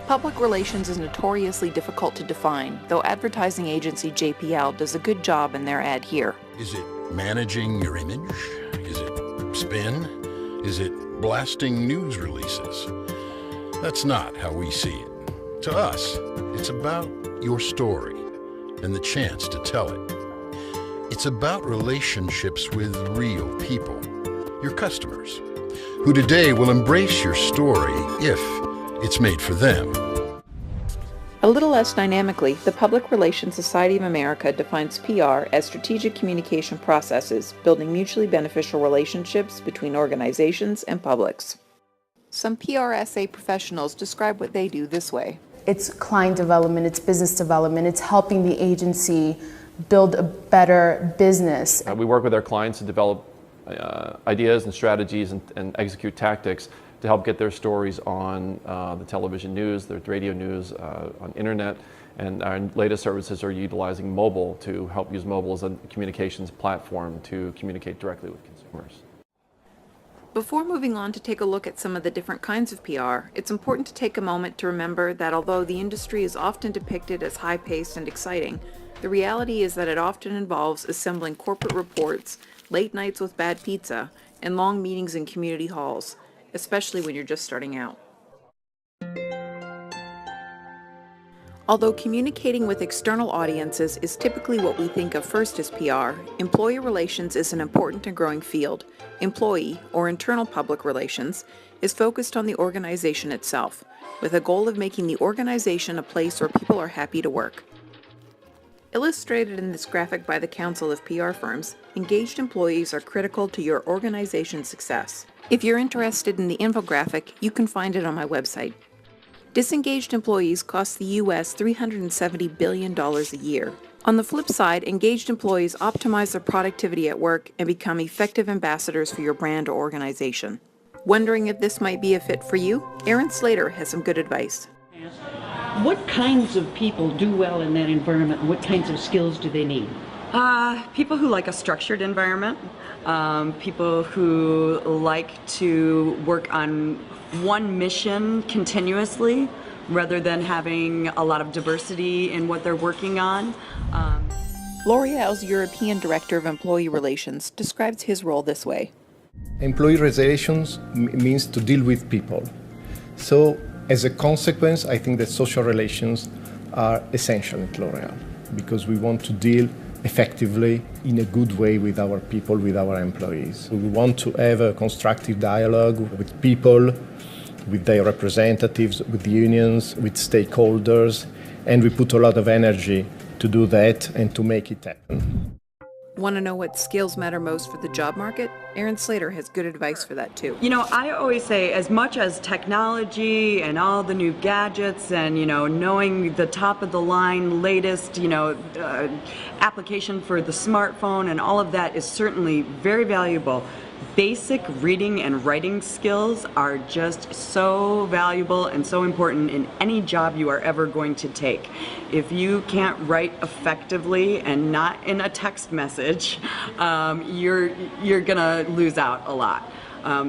Public relations is notoriously difficult to define, though advertising agency JPL does a good job in their ad here. Is it managing your image? Is it spin? Is it blasting news releases? That's not how we see it. To us, it's about your story and the chance to tell it. It's about relationships with real people, your customers, who today will embrace your story if it's made for them. A little less dynamically, the Public Relations Society of America defines PR as strategic communication processes, building mutually beneficial relationships between organizations and publics. Some PRSA professionals describe what they do this way. It's client development, it's business development, it's helping the agency build a better business. We work with our clients to develop ideas and strategies and execute tactics to help get their stories on the television news, the radio news, on internet, and our latest services are utilizing mobile to help use mobile as a communications platform to communicate directly with consumers. Before moving on to take a look at some of the different kinds of PR, it's important to take a moment to remember that although the industry is often depicted as high-paced and exciting, the reality is that it often involves assembling corporate reports, late nights with bad pizza, and long meetings in community halls, especially when you're just starting out. Although communicating with external audiences is typically what we think of first as PR, employee relations is an important and growing field. Employee, or internal public relations, is focused on the organization itself, with a goal of making the organization a place where people are happy to work. Illustrated in this graphic by the Council of PR Firms, engaged employees are critical to your organization's success. If you're interested in the infographic, you can find it on my website. Disengaged employees cost the U.S. $370 billion a year. On the flip side, engaged employees optimize their productivity at work and become effective ambassadors for your brand or organization. Wondering if this might be a fit for you? Aaron Slater has some good advice. What kinds of people do well in that environment? What kinds of skills do they need? People who like a structured environment, people who like to work on one mission continuously rather than having a lot of diversity in what they're working on. L'Oreal's European Director of Employee Relations describes his role this way. Employee relations means to deal with people. So as a consequence, I think that social relations are essential at L'Oreal because we want to deal effectively in a good way with our people, with our employees. We want to have a constructive dialogue with people, with their representatives, with unions, with stakeholders, and we put a lot of energy to do that and to make it happen. Want to know what skills matter most for the job market? Aaron Slater has good advice for that too. You know, I always say as much as technology and all the new gadgets and, knowing the top of the line, latest, application for the smartphone and all of that is certainly very valuable. Basic reading and writing skills are just so valuable and so important in any job you are ever going to take. If you can't write effectively and not in a text message, you're gonna lose out a lot.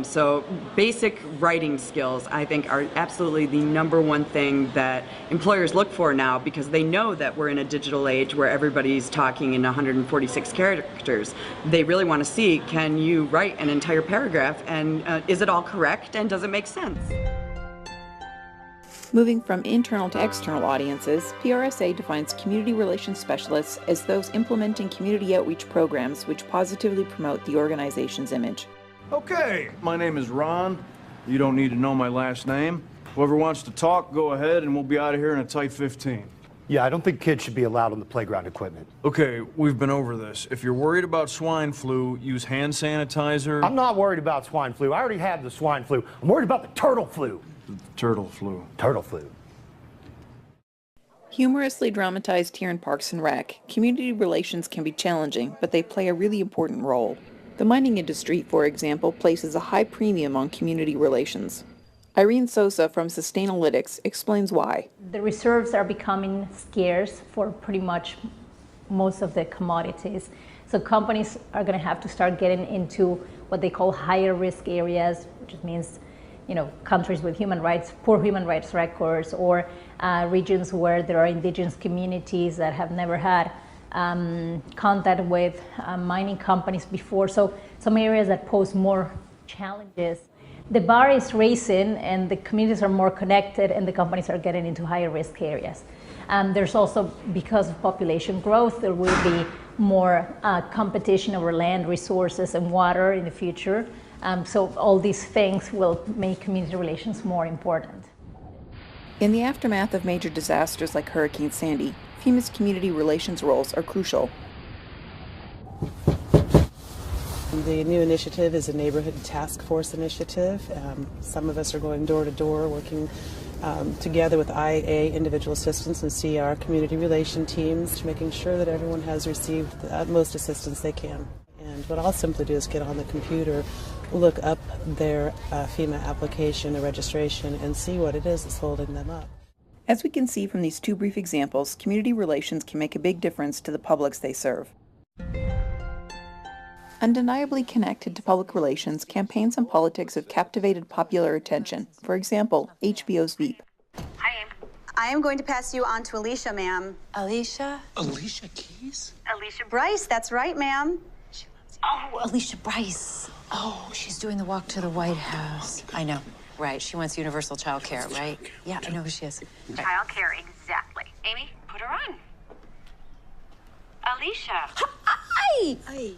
So basic writing skills, I think, are absolutely the number one thing that employers look for now because they know that we're in a digital age where everybody's talking in 146 characters. They really want to see, can you write an entire paragraph and is it all correct and does it make sense? Moving from internal to external audiences, PRSA defines community relations specialists as those implementing community outreach programs which positively promote the organization's image. Okay, my name is Ron. You don't need to know my last name. Whoever wants to talk, go ahead, and we'll be out of here in a tight 15. Yeah, I don't think kids should be allowed on the playground equipment. Okay, we've been over this. If you're worried about swine flu, use hand sanitizer. I'm not worried about swine flu. I already have the swine flu. I'm worried about the turtle flu. The turtle flu. Turtle flu. Humorously dramatized here in Parks and Rec, community relations can be challenging, but they play a really important role. The mining industry, for example, places a high premium on community relations. Irene Sosa from Sustainalytics explains why. The reserves are becoming scarce for pretty much most of the commodities. So companies are going to have to start getting into what they call higher risk areas, which means countries with poor human rights records, or regions where there are indigenous communities that have never had contact with mining companies before. So some areas that pose more challenges. The bar is raising and the communities are more connected and the companies are getting into higher risk areas. There's also, because of population growth, there will be more competition over land, resources, and water in the future. So all these things will make community relations more important. In the aftermath of major disasters like Hurricane Sandy, FEMA's community relations roles are crucial. The new initiative is a neighborhood task force initiative. Some of us are going door to door, working together with IA, individual assistance, and CR, community relation teams, making sure that everyone has received the utmost assistance they can. And what I'll simply do is get on the computer, look up their FEMA application, the registration, and see what it is that's holding them up. As we can see from these two brief examples, community relations can make a big difference to the publics they serve. Undeniably connected to public relations, campaigns and politics have captivated popular attention. For example, HBO's Veep. Hi, I am going to pass you on to Alicia, ma'am. Alicia? Alicia Keys? Alicia Bryce, that's right, ma'am. Oh, Alicia Bryce. Oh, she's doing the walk to the White House. I know, right. She wants universal child care, right? Yeah, I know who she is. Right. Child care, exactly. Amy, put her on. Alicia. Hi! Hi.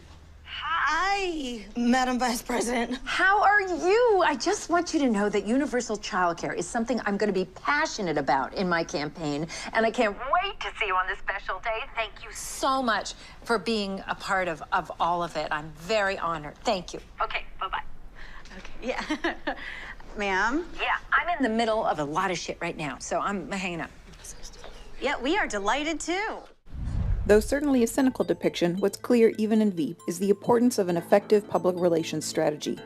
Hi, Madam Vice President. How are you? I just want you to know that universal childcare is something I'm going to be passionate about in my campaign, and I can't wait to see you on this special day. Thank you so much for being a part of all of it. I'm very honored. Thank you. Okay, bye-bye. Okay. Yeah. Ma'am? Yeah, I'm in the middle of a lot of shit right now, so I'm hanging up. Yeah, we are delighted too. Though certainly a cynical depiction, what's clear even in Veep is the importance of an effective public relations strategy.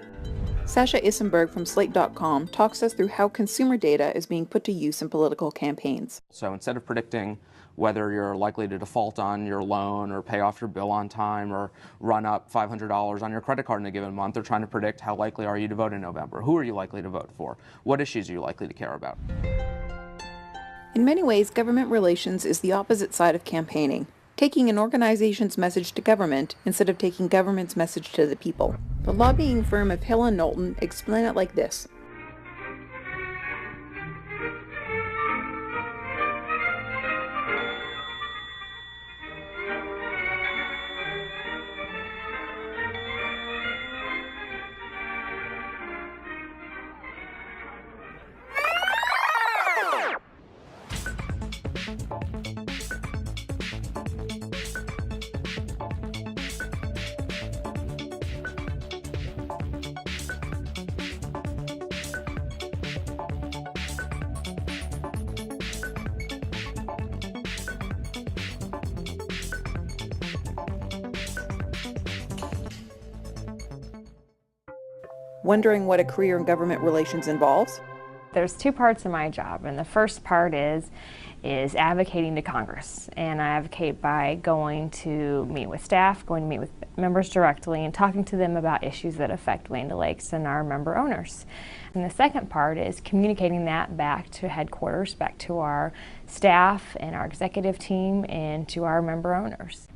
Sasha Issenberg from Slate.com talks us through how consumer data is being put to use in political campaigns. So instead of predicting whether you're likely to default on your loan or pay off your bill on time or run up $500 on your credit card in a given month, they're trying to predict how likely are you to vote in November. Who are you likely to vote for? What issues are you likely to care about? In many ways, government relations is the opposite side of campaigning, taking an organization's message to government instead of taking government's message to the people. The lobbying firm of Hill & Knowlton explain it like this. Wondering what a career in government relations involves? There's two parts of my job, and the first part is advocating to Congress. And I advocate by going to meet with staff, going to meet with members directly, and talking to them about issues that affect Land O'Lakes and our member owners. And the second part is communicating that back to headquarters, back to our staff and our executive team, and to our member owners.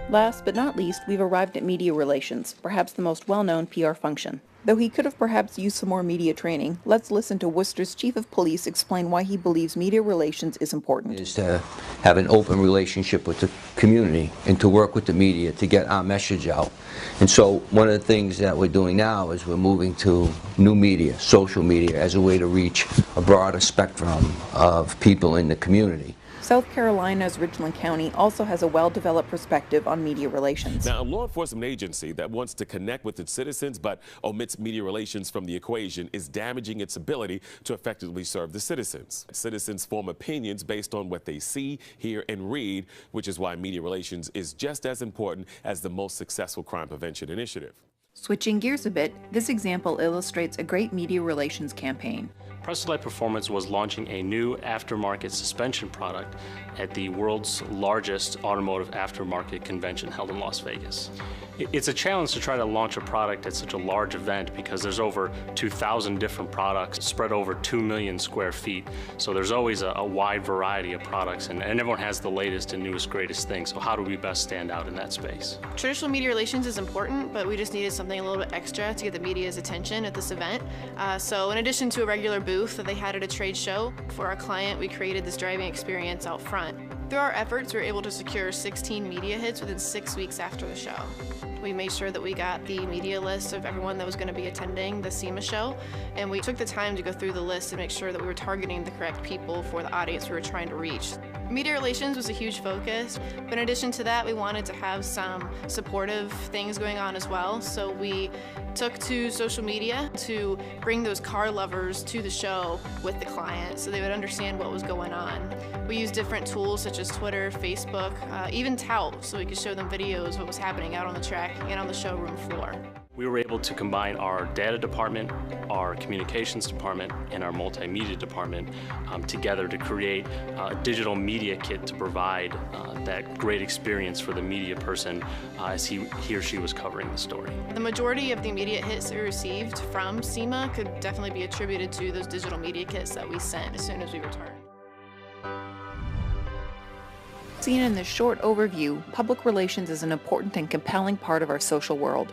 Last but not least, we've arrived at media relations, perhaps the most well-known PR function. Though he could have perhaps used some more media training, let's listen to Worcester's Chief of Police explain why he believes media relations is important. Is to have an open relationship with the community and to work with the media to get our message out. And so one of the things that we're doing now is we're moving to new media, social media, as a way to reach a broader spectrum of people in the community. South Carolina's Richland County also has a well-developed perspective on media relations. Now, a law enforcement agency that wants to connect with its citizens but omits media relations from the equation is damaging its ability to effectively serve the citizens. Citizens form opinions based on what they see, hear, and read, which is why media relations is just as important as the most successful crime prevention initiative. Switching gears a bit, this example illustrates a great media relations campaign. Press-Select Performance was launching a new aftermarket suspension product at the world's largest automotive aftermarket convention held in Las Vegas. It's a challenge to try to launch a product at such a large event because there's over 2,000 different products spread over 2 million square feet. So there's always a wide variety of products, and everyone has the latest and newest, greatest thing. So how do we best stand out in that space? Traditional media relations is important, but we just needed something a little bit extra to get the media's attention at this event. So in addition to a regular booth that they had at a trade show, for our client, we created this driving experience out front. Through our efforts, we were able to secure 16 media hits within 6 weeks after the show. We made sure that we got the media list of everyone that was going to be attending the SEMA show, and we took the time to go through the list and make sure that we were targeting the correct people for the audience we were trying to reach. Media relations was a huge focus, but in addition to that, we wanted to have some supportive things going on as well, so we took to social media to bring those car lovers to the show with the client so they would understand what was going on. We used different tools such as Twitter, Facebook, even Tout, so we could show them videos of what was happening out on the track and on the showroom floor. We were able to combine our data department, our communications department, and our multimedia department together to create a digital media kit to provide that great experience for the media person as he or she was covering the story. The majority of the immediate hits that we received from SEMA could definitely be attributed to those digital media kits that we sent as soon as we returned. Seen in this short overview, public relations is an important and compelling part of our social world.